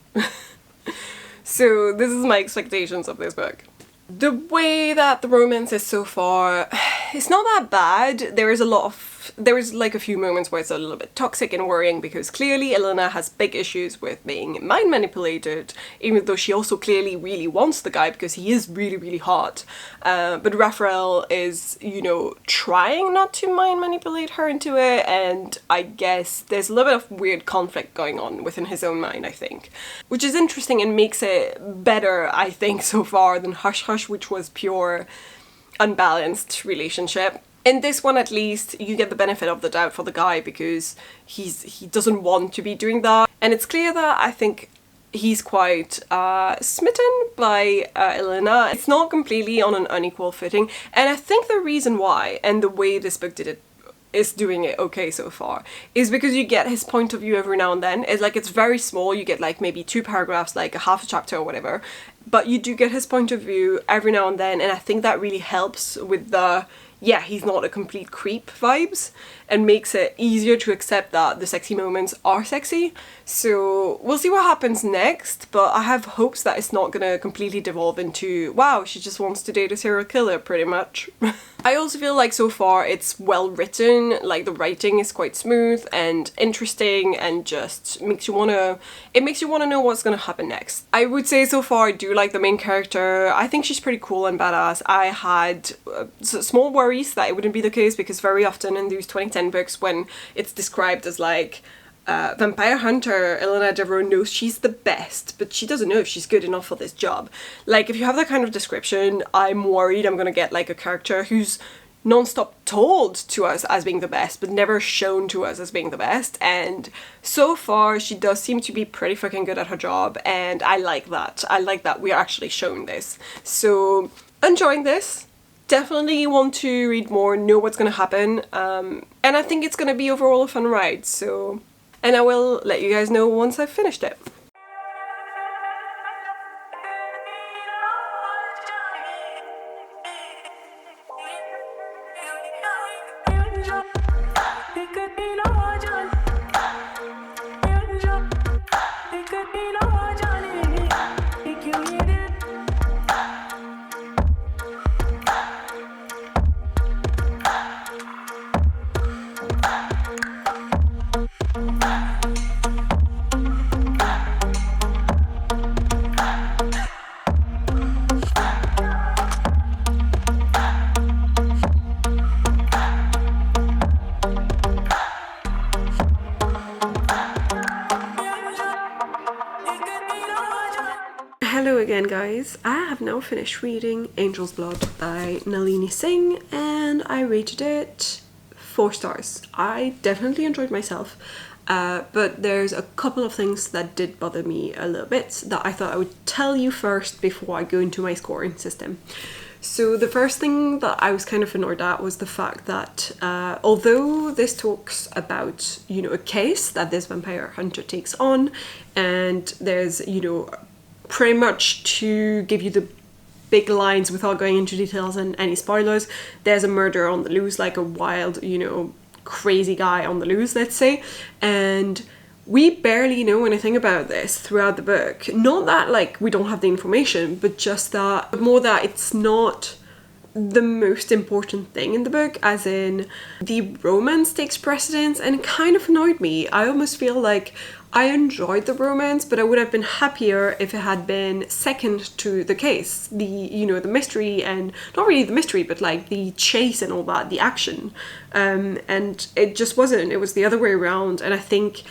So this is my expectations of this book. The way that the romance is so far, it's not that bad. There is like a few moments where it's a little bit toxic and worrying because clearly Elena has big issues with being mind manipulated, even though she also clearly really wants the guy because he is really, really hot. But Raphael is, you know, trying not to mind manipulate her into it, and I guess there's a little bit of weird conflict going on within his own mind, I think. Which is interesting and makes it better, I think, so far than Hush Hush, which was pure unbalanced relationship. In this one, at least, you get the benefit of the doubt for the guy because he doesn't want to be doing that. And it's clear that I think he's quite smitten by Elena. It's not completely on an unequal footing. And I think the reason why, and the way this book did it, is doing it okay so far, is because you get his point of view every now and then. It's like, it's very small, you get like maybe 2 paragraphs, like a half a chapter or whatever, but you do get his point of view every now and then, and I think that really helps with the, yeah, he's not a complete creep vibes, and makes it easier to accept that the sexy moments are sexy. So we'll see what happens next, but I have hopes that it's not gonna completely devolve into, wow, she just wants to date a serial killer, pretty much. I also feel like so far it's well written, like the writing is quite smooth and interesting and just makes you wanna know what's gonna happen next. I would say so far I do like the main character. I think she's pretty cool and badass. I had small worries that it wouldn't be the case because very often in these 2010 books, when it's described as like vampire hunter, Elena Devereux knows she's the best, but she doesn't know if she's good enough for this job. Like, if you have that kind of description, I'm worried I'm gonna get like a character who's non-stop told to us as being the best, but never shown to us as being the best. And so far, she does seem to be pretty fucking good at her job, and I like that. I like that we're actually shown this. So, enjoying this. Definitely want to read more, know what's gonna happen, and I think it's gonna be overall a fun ride, so... And I will let you guys know once I've finished it. Hello again, guys. I have now finished reading Angel's Blood by Nalini Singh, and I rated it 4 stars. I definitely enjoyed myself, but there's a couple of things that did bother me a little bit that I thought I would tell you first before I go into my scoring system. So the first thing that I was kind of annoyed at was the fact that although this talks about, you know, a case that this vampire hunter takes on, and there's, you know, pretty much to give you the big lines without going into details and any spoilers, there's a murder on the loose, like a wild, you know, crazy guy on the loose, let's say, and we barely know anything about this throughout the book. Not that, like, we don't have the information, but just that, but more that it's not the most important thing in the book, as in the romance takes precedence, and it kind of annoyed me. I almost feel like I enjoyed the romance, but I would have been happier if it had been second to the case. The, you know, the mystery, and not really the mystery, but like the chase and all that, the action. And it just wasn't. It was the other way around, and I think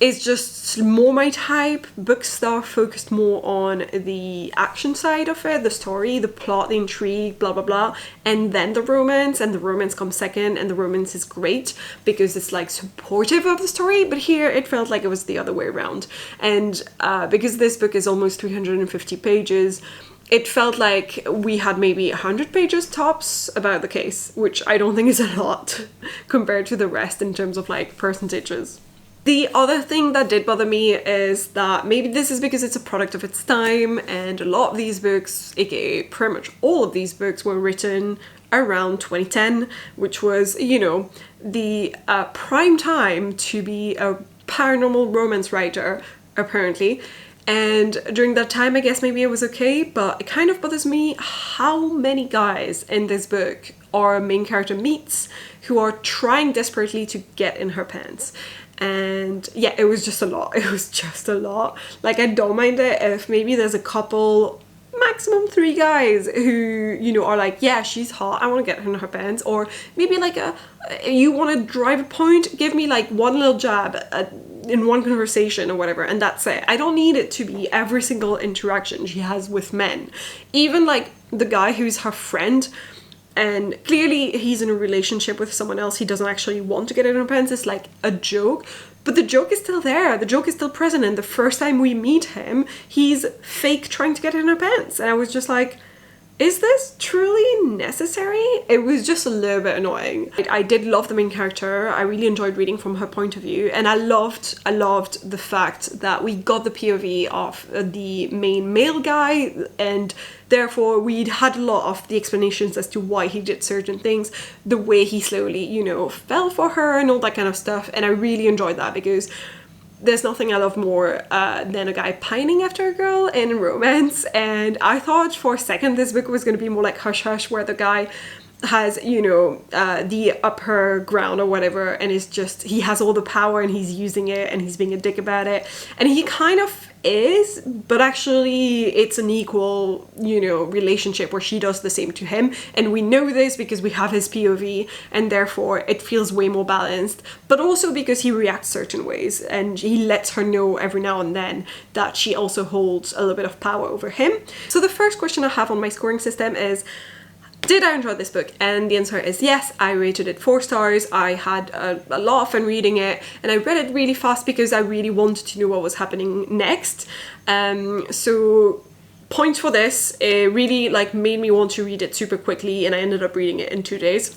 is just more my type. Books that are focused more on the action side of it, the story, the plot, the intrigue, blah blah blah, and then the romance, and the romance comes second, and the romance is great because it's like supportive of the story. But here it felt like it was the other way around, and because this book is almost 350 pages, it felt like we had maybe 100 pages tops about the case, which I don't think is a lot compared to the rest in terms of like percentages. The other thing that did bother me is that maybe this is because it's a product of its time, and a lot of these books, aka pretty much all of these books, were written around 2010, which was, you know, the prime time to be a paranormal romance writer, apparently. And during that time, I guess maybe it was okay, but it kind of bothers me how many guys in this book our main character meets who are trying desperately to get in her pants. And yeah, it was just a lot. It was just a lot. Like, I don't mind it if maybe there's a couple, maximum 3 guys who, you know, are like, yeah, she's hot, I want to get her in her pants. Or maybe like you want to drive a point, give me like one little jab in one conversation or whatever, and that's it. I don't need it to be every single interaction she has with men. Even like the guy who's her friend, and clearly he's in a relationship with someone else, he doesn't actually want to get in her pants, it's like a joke, but the joke is still there, the joke is still present, and the first time we meet him, he's fake trying to get in her pants, and I was just like, is this truly necessary? It was just a little bit annoying. I did love the main character. I really enjoyed reading from her point of view, and I loved the fact that we got the POV of the main male guy, and therefore we'd had a lot of the explanations as to why he did certain things, the way he slowly, you know, fell for her and all that kind of stuff, and I really enjoyed that because there's nothing I love more than a guy pining after a girl in romance. And I thought for a second this book was going to be more like Hush Hush, where the guy has, you know, the upper ground or whatever, and is just, he has all the power and he's using it and he's being a dick about it. And he kind of is, but actually it's an equal, you know, relationship where she does the same to him, and we know this because we have his POV, and therefore it feels way more balanced, but also because he reacts certain ways and he lets her know every now and then that she also holds a little bit of power over him. So the first question I have on my scoring system is, did I enjoy this book? And the answer is yes. I rated it 4 stars. I had a lot of fun reading it, and I read it really fast because I really wanted to know what was happening next. So points for this. It really like made me want to read it super quickly, and I ended up reading it in 2 days.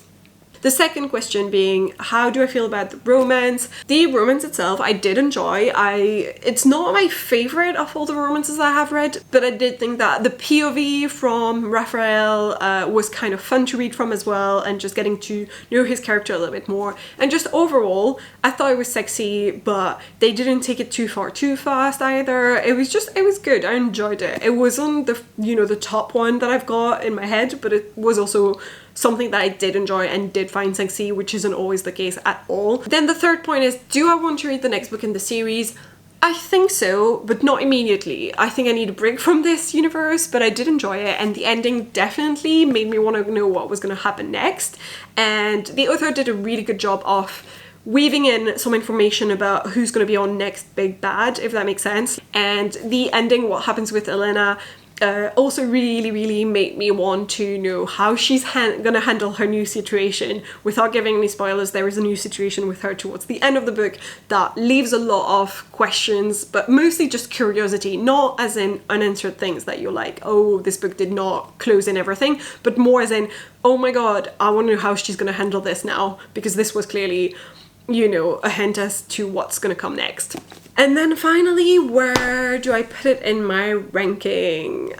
The second question being, how do I feel about the romance? The romance itself, I did enjoy. It's not my favorite of all the romances I have read, but I did think that the POV from Raphael was kind of fun to read from as well, and just getting to know his character a little bit more. And just overall, I thought it was sexy, but they didn't take it too far too fast either. It was good. I enjoyed it. It wasn't the, you know, the top one that I've got in my head, but it was also something that I did enjoy and did find sexy, which isn't always the case at all. Then the third point is, do I want to read the next book in the series? I think so, but not immediately. I think I need a break from this universe, but I did enjoy it, and the ending definitely made me want to know what was going to happen next. And the author did a really good job of weaving in some information about who's going to be on next big bad, if that makes sense. And the ending, what happens with Elena, also really made me want to know how she's gonna handle her new situation. Without giving any spoilers, there is a new situation with her towards the end of the book that leaves a lot of questions, but mostly just curiosity, not as in unanswered things that you're like, oh, this book did not close in everything, but more as in, oh my god, I want to know how she's gonna handle this now, because this was clearly, you know, a hint as to what's gonna come next. And then finally, where do I put it in my ranking?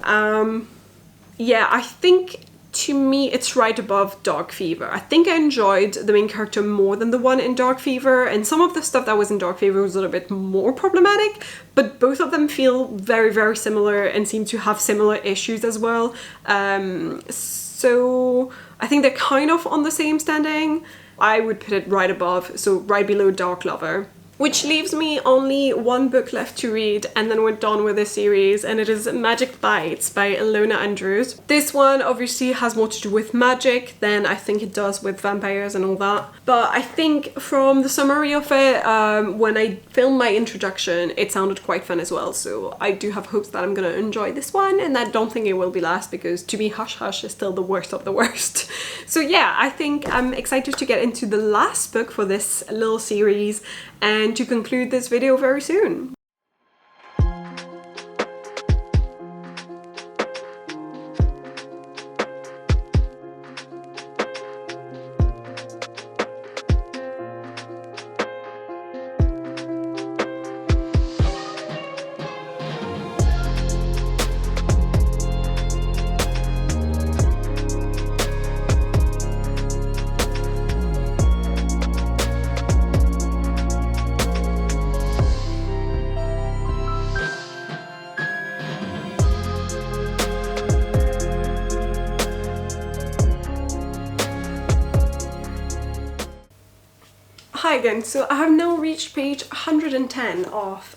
Yeah, I think to me it's right above Dark Fever. I think I enjoyed the main character more than the one in Dark Fever, and some of the stuff that was in Dark Fever was a little bit more problematic, but both of them feel very similar and seem to have similar issues as well. So I think they're kind of on the same standing. I would put it right above, so right below Dark Lover. Which leaves me only one book left to read, and then we're done with this series, and it is Magic Bites by Ilona Andrews. This one obviously has more to do with magic than I think it does with vampires and all that. But I think from the summary of it, when I filmed my introduction, it sounded quite fun as well. So I do have hopes that I'm gonna enjoy this one, and I don't think it will be last, because to me Hush Hush is still the worst of the worst. So yeah, I think I'm excited to get into the last book for this little series and to conclude this video very soon. Hi again, so I have now reached page 110 of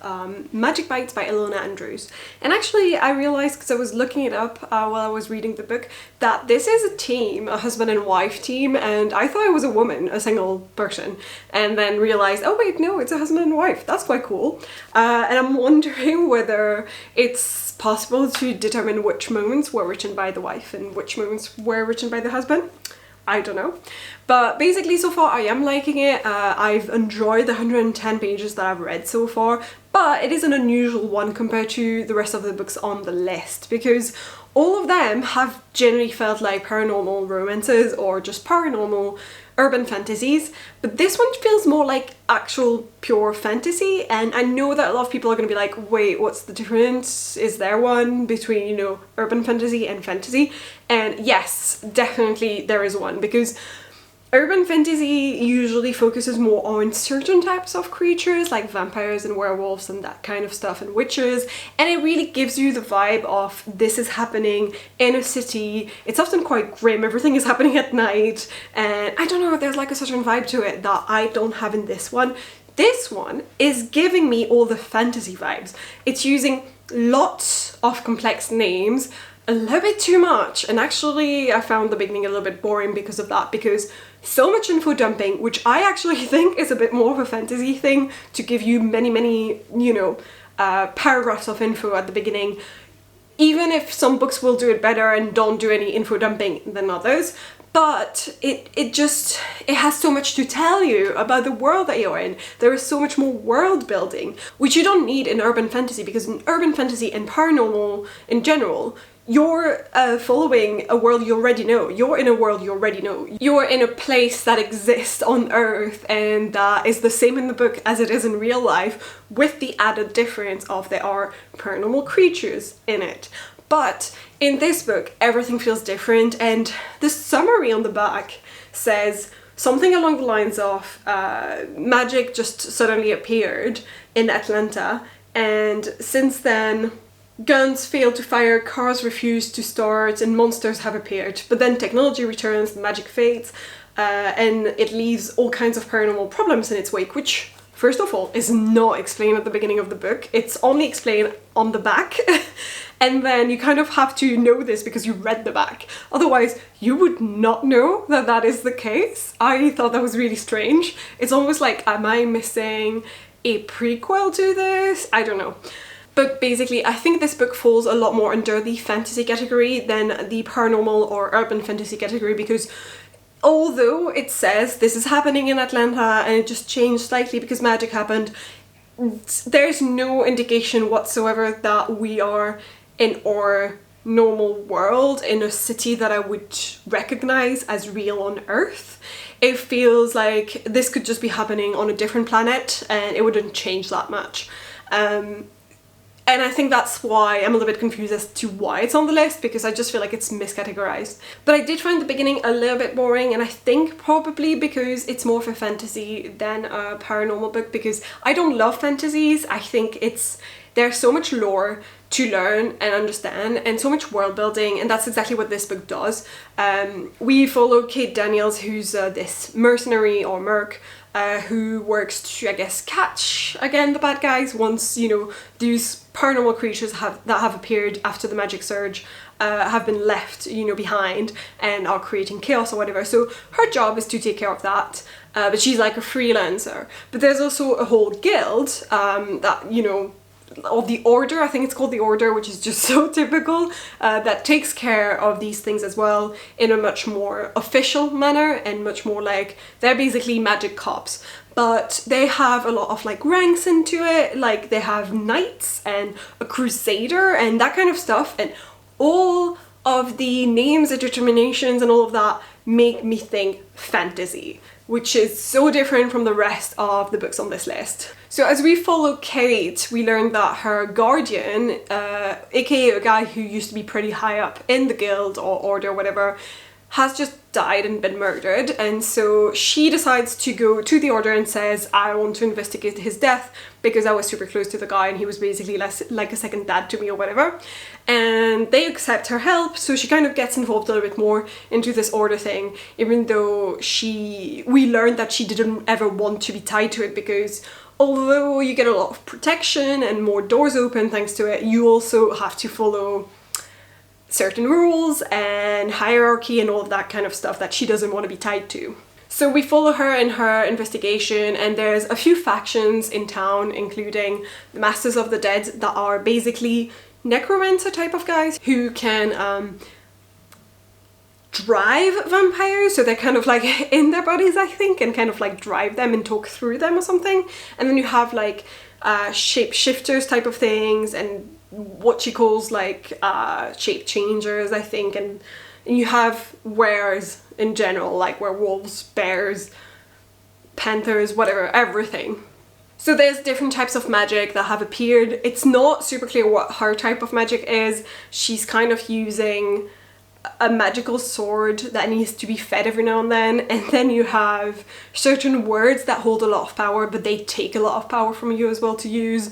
Magic Bites by Ilona Andrews. And actually I realized, because I was looking it up while I was reading the book, that this is a team, a husband and wife team, and I thought it was a woman, a single person, and then realized, oh wait, no, it's a husband and wife. That's quite cool. And I'm wondering whether it's possible to determine which moments were written by the wife and which moments were written by the husband. I don't know. But basically so far I am liking it. I've enjoyed the 110 pages that I've read so far, but it is an unusual one compared to the rest of the books on the list, because all of them have generally felt like paranormal romances or just paranormal urban fantasies, but this one feels more like actual pure fantasy. And I know that a lot of people are going to be like, wait, what's the difference? Is there one between, you know, urban fantasy and fantasy? And yes, definitely there is one, because urban fantasy usually focuses more on certain types of creatures like vampires and werewolves and that kind of stuff, and witches, and it really gives you the vibe of this is happening in a city. It's often quite grim, everything is happening at night, and I don't know, there's like a certain vibe to it that I don't have in this one. This one is giving me all the fantasy vibes. It's using lots of complex names, a little bit too much, and actually I found the beginning a little bit boring because of that, because so much info dumping, which I actually think is a bit more of a fantasy thing, to give you many, you know, paragraphs of info at the beginning, even if some books will do it better and don't do any info dumping than others. But it has so much to tell you about the world that you're in. There is so much more world building, which you don't need in urban fantasy, because in urban fantasy and paranormal in general, you're following a world you already know. You're in a world you already know. You're in a place that exists on Earth, and that is the same in the book as it is in real life, with the added difference of there are paranormal creatures in it. But in this book, everything feels different, and the summary on the back says something along the lines of magic just suddenly appeared in Atlanta, and since then guns fail to fire, cars refuse to start, and monsters have appeared. But then technology returns, the magic fades, and it leaves all kinds of paranormal problems in its wake, which, first of all, is not explained at the beginning of the book. It's only explained on the back. And then you kind of have to know this because you read the back. Otherwise, you would not know that that is the case. I thought that was really strange. It's almost like, am I missing a prequel to this? I don't know. But basically, I think this book falls a lot more under the fantasy category than the paranormal or urban fantasy category, because although it says this is happening in Atlanta and it just changed slightly because magic happened, there's no indication whatsoever that we are in our normal world, in a city that I would recognize as real on Earth. It feels like this could just be happening on a different planet and it wouldn't change that much. And I think that's why I'm a little bit confused as to why it's on the list, because I just feel like it's miscategorized. But I did find the beginning a little bit boring, and I think probably because it's more of a fantasy than a paranormal book, because I don't love fantasies. I think there's so much lore to learn and understand, and so much world building, and that's exactly what this book does. We follow Kate Daniels, who's this mercenary or merc who works to, I guess, catch, again, the bad guys once, you know, these paranormal creatures that have appeared after the magic surge have been left, you know, behind and are creating chaos or whatever. So her job is to take care of that, but she's like a freelancer. But there's also a whole guild that, you know, of the Order, I think it's called the Order, which is just so typical, that takes care of these things as well in a much more official manner and much more like, they're basically magic cops. But they have a lot of like ranks into it, like they have knights and a crusader and that kind of stuff, and all of the names and determinations and all of that make me think fantasy, which is so different from the rest of the books on this list. So as we follow Kate, we learn that her guardian, aka a guy who used to be pretty high up in the guild or order or whatever, has just died and been murdered, and so she decides to go to the Order and says, I want to investigate his death because I was super close to the guy and he was basically less like a second dad to me or whatever. And they accept her help, so she kind of gets involved a little bit more into this Order thing, even though we learned that she didn't ever want to be tied to it, because although you get a lot of protection and more doors open thanks to it, you also have to follow certain rules and hierarchy and all of that kind of stuff that she doesn't want to be tied to. So we follow her in her investigation, and there's a few factions in town, including the Masters of the Dead, that are basically necromancer type of guys who can drive vampires, so they're kind of like in their bodies, I think, and kind of like drive them and talk through them or something. And then you have like shapeshifters type of things, and what she calls like shape changers, I think, and you have wares in general, like werewolves, bears, panthers, whatever, everything. So there's different types of magic that have appeared. It's not super clear what her type of magic is. She's kind of using a magical sword that needs to be fed every now and then you have certain words that hold a lot of power, but they take a lot of power from you as well to use.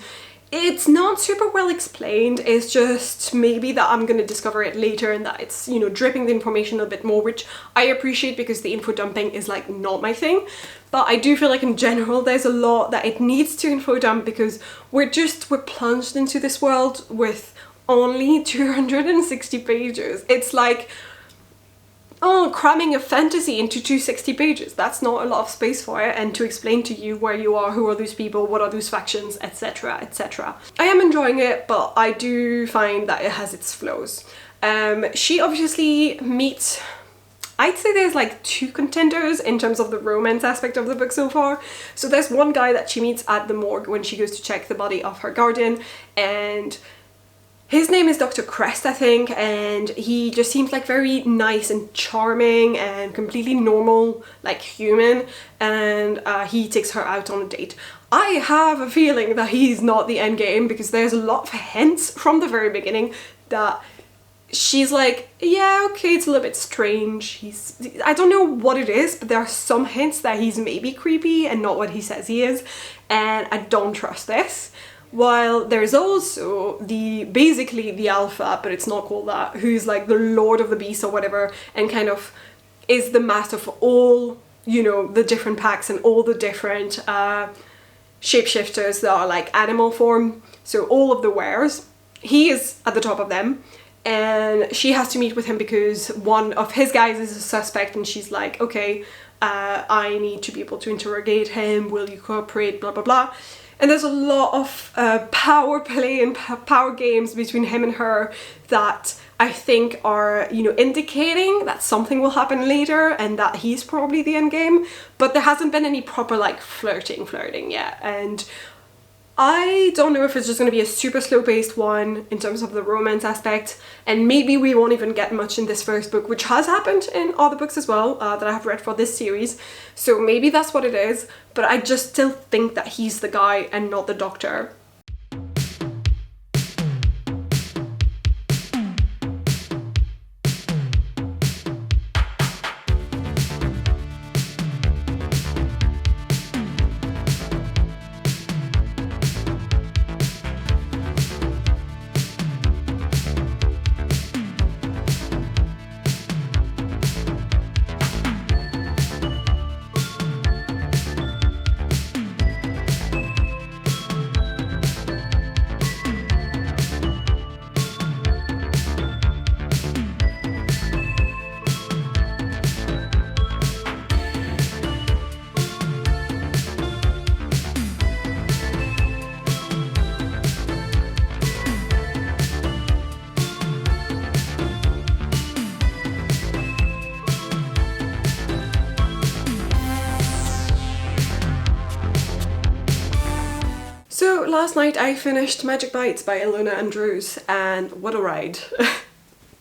It's not super well explained, it's just maybe that I'm gonna discover it later and that it's, you know, dripping the information a bit more, which I appreciate because the info dumping is like not my thing. But I do feel like in general there's a lot that it needs to info dump, because we're plunged into this world with only 260 pages. It's like, oh, cramming a fantasy into 260 pages. That's not a lot of space for it, and to explain to you where you are, who are those people, what are those factions, etc, etc. I am enjoying it, but I do find that it has its flaws. She obviously meets, I'd say there's like two contenders in terms of the romance aspect of the book so far. So there's one guy that she meets at the morgue when she goes to check the body of her guardian, and his name is Dr. Crest, I think, and he just seems like very nice and charming and completely normal, like human, and he takes her out on a date. I have a feeling that he's not the end game, because there's a lot of hints from the very beginning that she's like, yeah, okay, it's a little bit strange. I don't know what it is, but there are some hints that he's maybe creepy and not what he says he is, and I don't trust this. While there's also basically the alpha, but it's not called that, who's like the Lord of the Beast or whatever, and kind of is the master for all, you know, the different packs and all the different shapeshifters that are like animal form, so all of the wares. He is at the top of them, and she has to meet with him because one of his guys is a suspect, and she's like, okay, I need to be able to interrogate him, will you cooperate, blah blah blah. And there's a lot of power play and power games between him and her that I think are, you know, indicating that something will happen later and that he's probably the end game. But there hasn't been any proper like flirting yet. And I don't know if it's just going to be a super slow-paced one in terms of the romance aspect, and maybe we won't even get much in this first book, which has happened in other books as well that I have read for this series, so maybe that's what it is, but I just still think that he's the guy and not the doctor. So last night I finished Magic Bites by Ilona Andrews, and what a ride.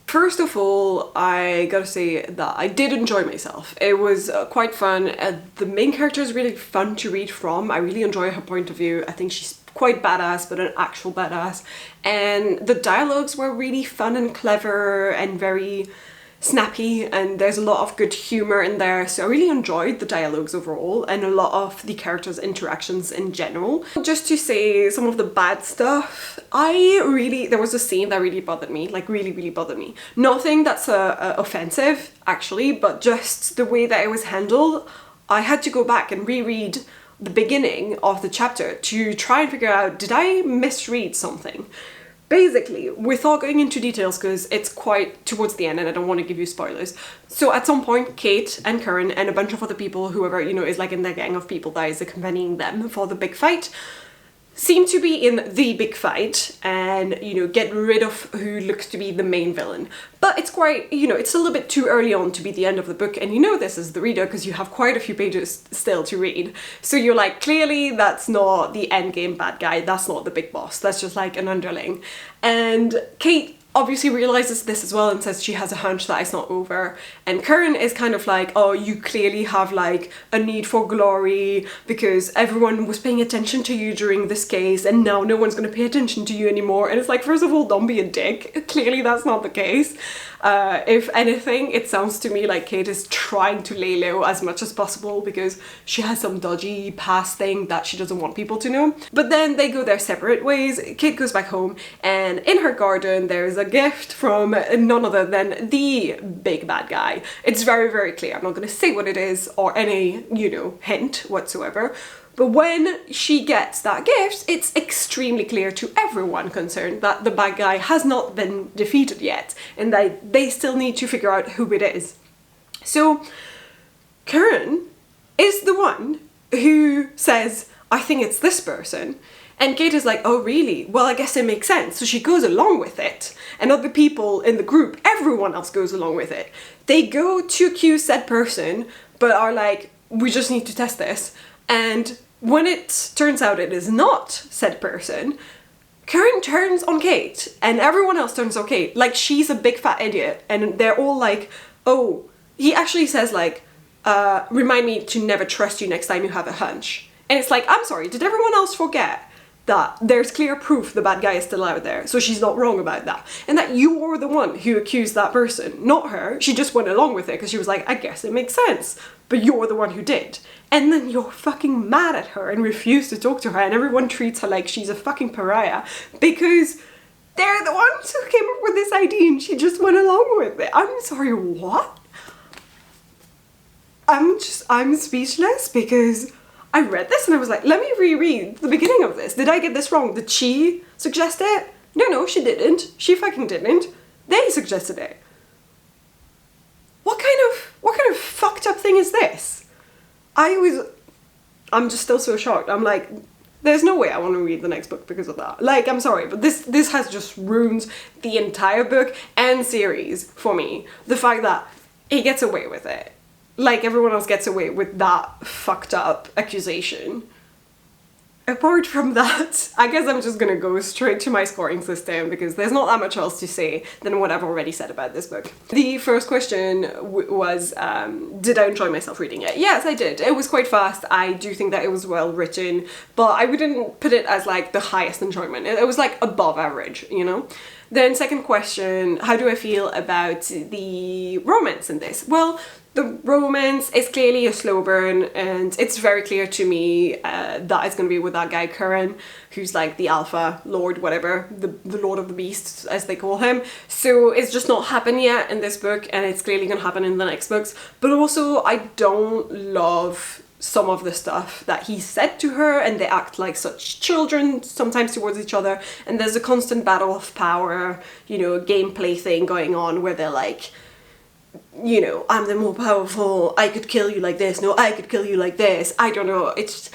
First of all, I gotta say that I did enjoy myself. It was quite fun. The main character is really fun to read from. I really enjoy her point of view. I think she's quite badass, but an actual badass. And the dialogues were really fun and clever and very snappy, and there's a lot of good humor in there, so I really enjoyed the dialogues overall and a lot of the characters' interactions in general. Just to say some of the bad stuff, there was a scene that really bothered me, like really bothered me. Nothing that's offensive actually, but just the way that it was handled. I had to go back and reread the beginning of the chapter to try and figure out, did I misread something? Basically, without going into details because it's quite towards the end and I don't want to give you spoilers. So at some point, Kate and Curran and a bunch of other people, whoever, you know, is like in their gang of people that is accompanying them for the big fight, seem to be in the big fight and, you know, get rid of who looks to be the main villain. But it's quite, you know, it's a little bit too early on to be the end of the book, and you know this as the reader because you have quite a few pages still to read. So you're like, clearly that's not the endgame bad guy, that's not the big boss, that's just like an underling. And Kate obviously realizes this as well and says she has a hunch that it's not over, and Curran is kind of like, oh, you clearly have like a need for glory because everyone was paying attention to you during this case and now no one's going to pay attention to you anymore. And it's like, first of all, don't be a dick, clearly that's not the case. If anything, it sounds to me like Kate is trying to lay low as much as possible because she has some dodgy past thing that she doesn't want people to know. But then they go their separate ways. Kate goes back home, and in her garden there's a gift from none other than the big bad guy. It's very clear. I'm not going to say what it is or any, you know, hint whatsoever. But when she gets that gift, it's extremely clear to everyone concerned that the bad guy has not been defeated yet and that they still need to figure out who it is. So Curran is the one who says, I think it's this person. And Kate is like, oh really? Well, I guess it makes sense. So she goes along with it. And other people in the group, everyone else goes along with it. They go to accuse said person, but are like, we just need to test this. And when it turns out it is not said person, Curran turns on Kate and everyone else turns on Kate like she's a big fat idiot, and they're all like, oh, he actually says like, remind me to never trust you next time you have a hunch. And it's like, I'm sorry, did everyone else forget that there's clear proof the bad guy is still out there, so she's not wrong about that, and that you were the one who accused that person, not her. She just went along with it because she was like, I guess it makes sense, but you're the one who did. And then you're fucking mad at her and refuse to talk to her, and everyone treats her like she's a fucking pariah because they're the ones who came up with this idea and she just went along with it. I'm sorry, what? I'm speechless because I read this and I was like, let me reread the beginning of this. Did I get this wrong? Did she suggest it? No, she didn't. She fucking didn't. They suggested it. What kind of fucked up thing is this? I'm just still so shocked. I'm like, there's no way I want to read the next book because of that. Like, I'm sorry, but this has just ruined the entire book and series for me. The fact that he gets away with it. Like everyone else gets away with that fucked up accusation. Apart from that, I guess I'm just gonna go straight to my scoring system because there's not that much else to say than what I've already said about this book. The first question was, did I enjoy myself reading it? Yes, I did. It was quite fast. I do think that it was well written, but I wouldn't put it as like the highest enjoyment. It was like above average, you know? Then second question, how do I feel about the romance in this? Well, the romance is clearly a slow burn, and it's very clear to me that it's going to be with that guy Curran, who's like the alpha lord, whatever, the lord of the beasts as they call him. So it's just not happened yet in this book, and it's clearly going to happen in the next books. But also I don't love some of the stuff that he said to her, and they act like such children sometimes towards each other, and there's a constant battle of power, you know, a gameplay thing going on where they're like, you know, I'm the more powerful, I could kill you like this, no, I could kill you like this. I don't know, it's,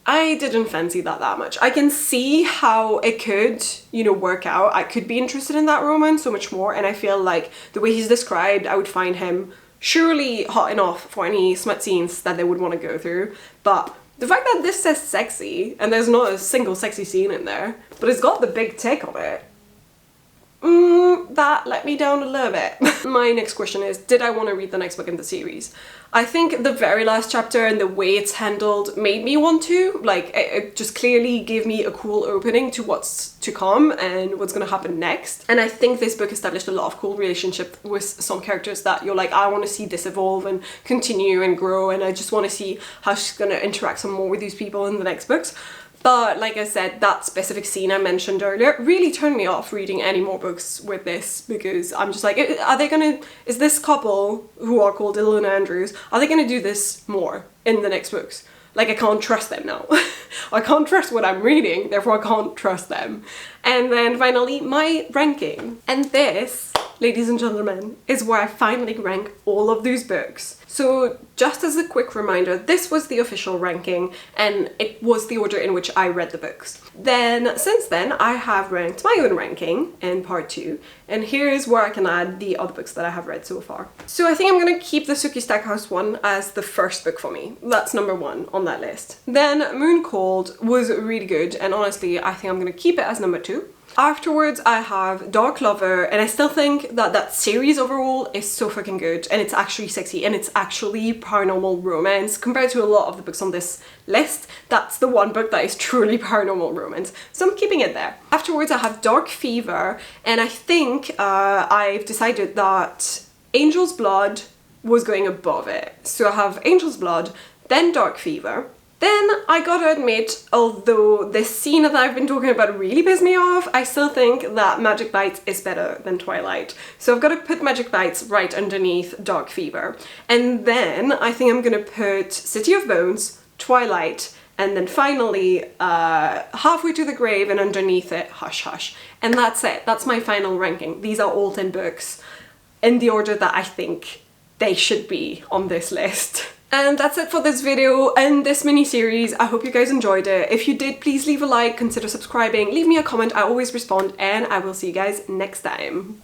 I didn't fancy that much. I can see how it could, you know, work out. I could be interested in that romance so much more, and I feel like the way he's described, I would find him surely hot enough for any smut scenes that they would want to go through. But The fact that this says sexy and there's not a single sexy scene in there, but it's got the big tick on it, that let me down a little bit. My next question is, did I want to read the next book in the series? I think the very last chapter and the way it's handled made me want to. Like, it just clearly gave me a cool opening to what's to come and what's gonna happen next. And I think this book established a lot of cool relationship with some characters that you're like, I want to see this evolve and continue and grow, and I just want to see how she's gonna interact some more with these people in the next books. But like I said, that specific scene I mentioned earlier really turned me off reading any more books with this, because I'm just like, is this couple, who are called Dylan and Andrews, are they gonna do this more in the next books? Like, I can't trust them now. I can't trust what I'm reading, therefore I can't trust them. And then finally, my ranking. And this, ladies and gentlemen, is where I finally rank all of these books. So just as a quick reminder, this was the official ranking and it was the order in which I read the books. Then, since then, I have ranked my own ranking in part 2, and here's where I can add the other books that I have read so far. So I think I'm gonna keep the Sookie Stackhouse one as the first book for me. That's number 1 on that list. Then Moon Cold was really good, and honestly, I think I'm gonna keep it as number 2. Afterwards, I have Dark Lover, and I still think that that series overall is so fucking good, and it's actually sexy, and it's actually paranormal romance. Compared to a lot of the books on this list, that's the one book that is truly paranormal romance, so I'm keeping it there. Afterwards, I have Dark Fever, and I think I've decided that Angel's Blood was going above it. So I have Angel's Blood, then Dark Fever. Then I gotta admit, although this scene that I've been talking about really pissed me off, I still think that Magic Bites is better than Twilight. So I've got to put Magic Bites right underneath Dark Fever. And then I think I'm gonna put City of Bones, Twilight, and then finally Halfway to the Grave, and underneath it Hush Hush. And that's it. That's my final ranking. These are all 10 books in the order that I think they should be on this list. And that's it for this video and this mini-series. I hope you guys enjoyed it. If you did, please leave a like, consider subscribing, leave me a comment, I always respond, and I will see you guys next time.